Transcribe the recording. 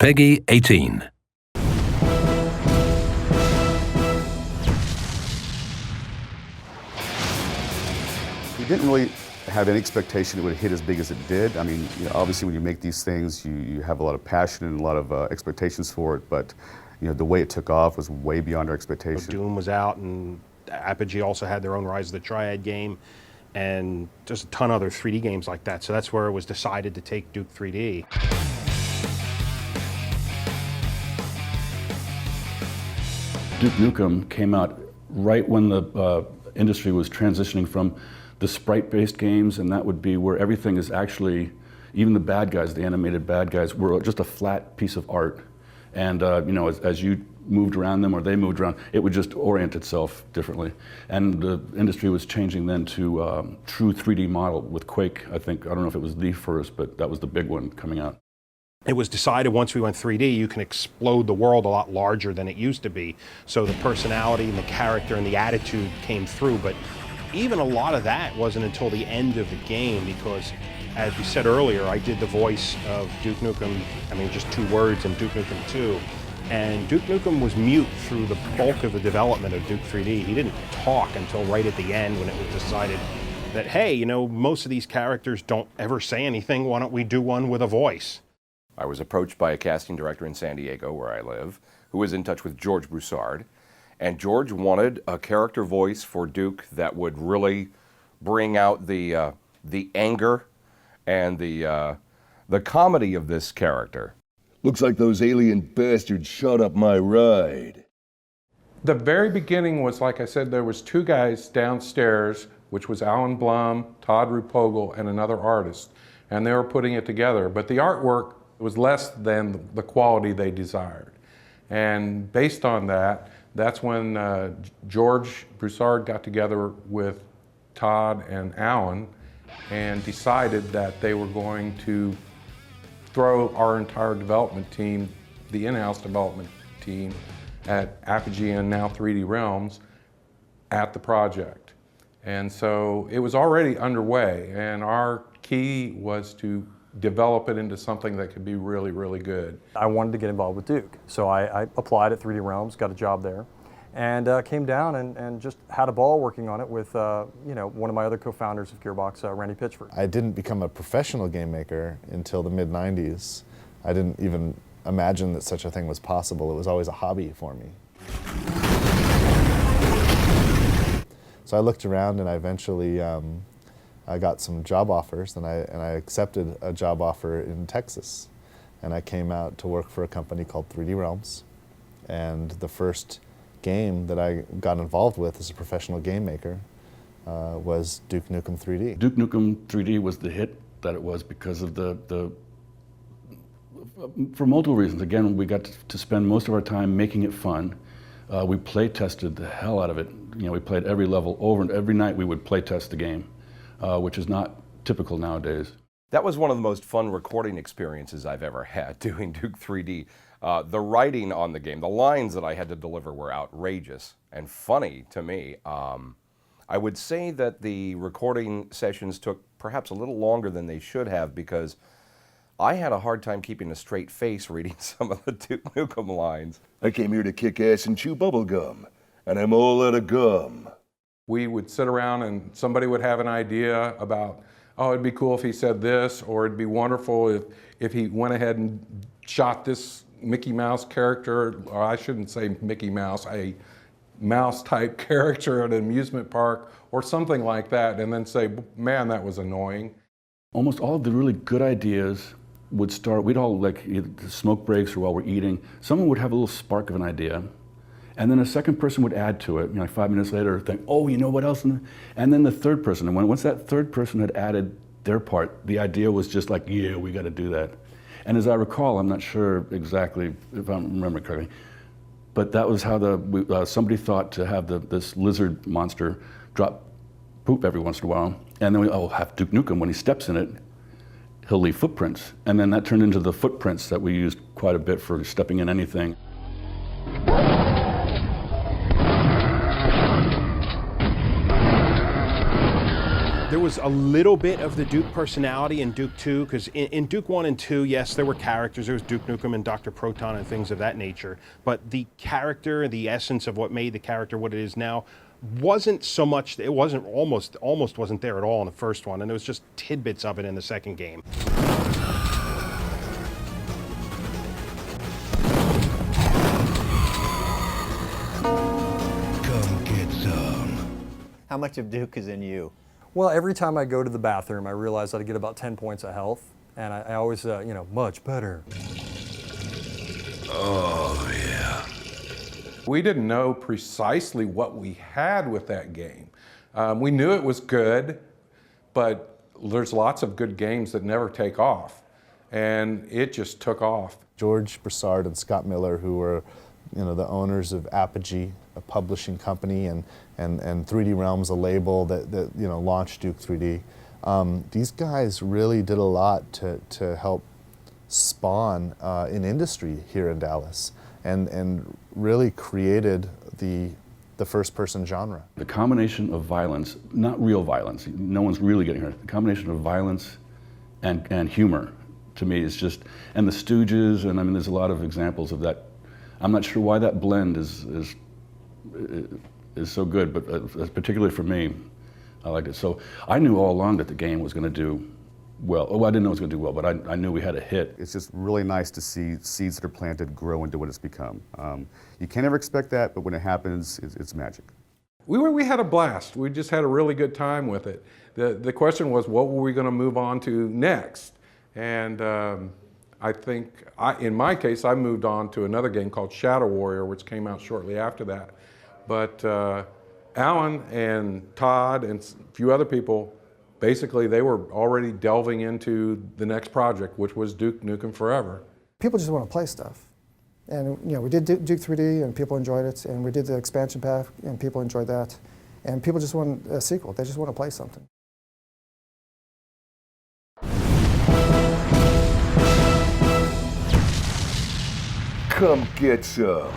Peggy 18. We didn't really have any expectation it would hit as big as it did. I mean, obviously when you make these things, you have a lot of passion and a lot of expectations for it, but the way it took off was way beyond our expectations. Doom was out, and Apogee also had their own Rise of the Triad game, and there's a ton of other 3D games like that. So that's where it was decided to take Duke 3D. Duke Nukem came out right when the industry was transitioning from the sprite-based games, and that would be where everything is actually, even the bad guys, the animated bad guys, were just a flat piece of art. And as you moved around them or they moved around, it would just orient itself differently. And the industry was changing then to true 3D model with Quake. I don't know if it was the first, but that was the big one coming out. It was decided once we went 3D, you can explode the world a lot larger than it used to be. So the personality and the character and the attitude came through. But even a lot of that wasn't until the end of the game, because as we said earlier, I did the voice of Duke Nukem, just 2 words in Duke Nukem 2. And Duke Nukem was mute through the bulk of the development of Duke 3D. He didn't talk until right at the end when it was decided that, hey, most of these characters don't ever say anything, why don't we do one with a voice? I was approached by a casting director in San Diego, where I live, who was in touch with George Broussard. And George wanted a character voice for Duke that would really bring out the anger and the comedy of this character. Looks like those alien bastards shot up my ride. The very beginning was, like I said, there was 2 guys downstairs, which was Alan Blum, Todd Rupogel, and another artist. And they were putting it together. But the artwork was less than the quality they desired. And based on that, that's when George Broussard got together with Todd and Alan and decided that they were going to throw our entire development team, the in-house development team at Apogee and now 3D Realms, at the project. And so it was already underway, and our key was to develop it into something that could be really, really good. I wanted to get involved with Duke, so I applied at 3D Realms, got a job there, and came down and just had a ball working on it with one of my other co-founders of Gearbox, Randy Pitchford. I didn't become a professional game maker until the mid-90s. I didn't even imagine that such a thing was possible. It was always a hobby for me. So I looked around, and I eventually I got some job offers, and I accepted a job offer in Texas. And I came out to work for a company called 3D Realms. And the first game that I got involved with as a professional game maker was Duke Nukem 3D. Duke Nukem 3D was the hit that it was because of for multiple reasons. Again, we got to spend most of our time making it fun. We play tested the hell out of it. We played every level over, and every night we would play test the game, which is not typical nowadays. That was one of the most fun recording experiences I've ever had, doing Duke 3D. The writing on the game, the lines that I had to deliver were outrageous and funny to me. I would say that the recording sessions took perhaps a little longer than they should have, because I had a hard time keeping a straight face reading some of the Duke Nukem lines. I came here to kick ass and chew bubble gum, and I'm all out of gum. We would sit around and somebody would have an idea about, oh, it'd be cool if he said this, or it'd be wonderful if he went ahead and shot this Mickey Mouse character, or I shouldn't say Mickey Mouse, a mouse-type character at an amusement park, or something like that, and then say, man, that was annoying. Almost all of the really good ideas would start, we'd all, like, either the smoke breaks or while we're eating, someone would have a little spark of an idea, and then a second person would add to it, 5 minutes later, think, oh, you know what else? And then the third person, and once that third person had added their part, the idea was just like, yeah, we got to do that. And as I recall, I'm not sure exactly if I remember correctly, but that was how somebody thought to have this lizard monster drop poop every once in a while, and then we have Duke Nukem, when he steps in it, he'll leave footprints. And then that turned into the footprints that we used quite a bit for stepping in anything. There was a little bit of the Duke personality in Duke 2, because in Duke 1 and 2, yes, there were characters. There was Duke Nukem and Dr. Proton and things of that nature. But the character, the essence of what made the character what it is now, wasn't so much, it wasn't almost wasn't there at all in the first one. And there was just tidbits of it in the second game. Come get some. How much of Duke is in you? Well, every time I go to the bathroom, I realize that I get about 10 points of health, and I always, much better. Oh, yeah. We didn't know precisely what we had with that game. We knew it was good, but there's lots of good games that never take off, and it just took off. George Broussard and Scott Miller, who were the owners of Apogee, a publishing company, and 3D Realms, a label that launched Duke 3D. These guys really did a lot to help spawn an industry here in Dallas, and really created the first-person genre. The combination of violence, not real violence, no one's really getting hurt, the combination of violence and humor, to me, is just, and the Stooges, and I mean, there's a lot of examples of that. I'm not sure why that blend is so good, but particularly for me, I liked it. So I knew all along that the game was going to do well. Oh, I didn't know it was going to do well, but I knew we had a hit. It's just really nice to see seeds that are planted grow into what it's become. You can't ever expect that, but when it happens, it's magic. We had a blast. We just had a really good time with it. The question was, what were we going to move on to next? And I think, in my case, I moved on to another game called Shadow Warrior, which came out shortly after that. But Alan and Todd and a few other people, basically they were already delving into the next project, which was Duke Nukem Forever. People just want to play stuff. And we did Duke 3D and people enjoyed it, and we did the expansion pack and people enjoyed that. And people just want a sequel, they just want to play something. Come get some.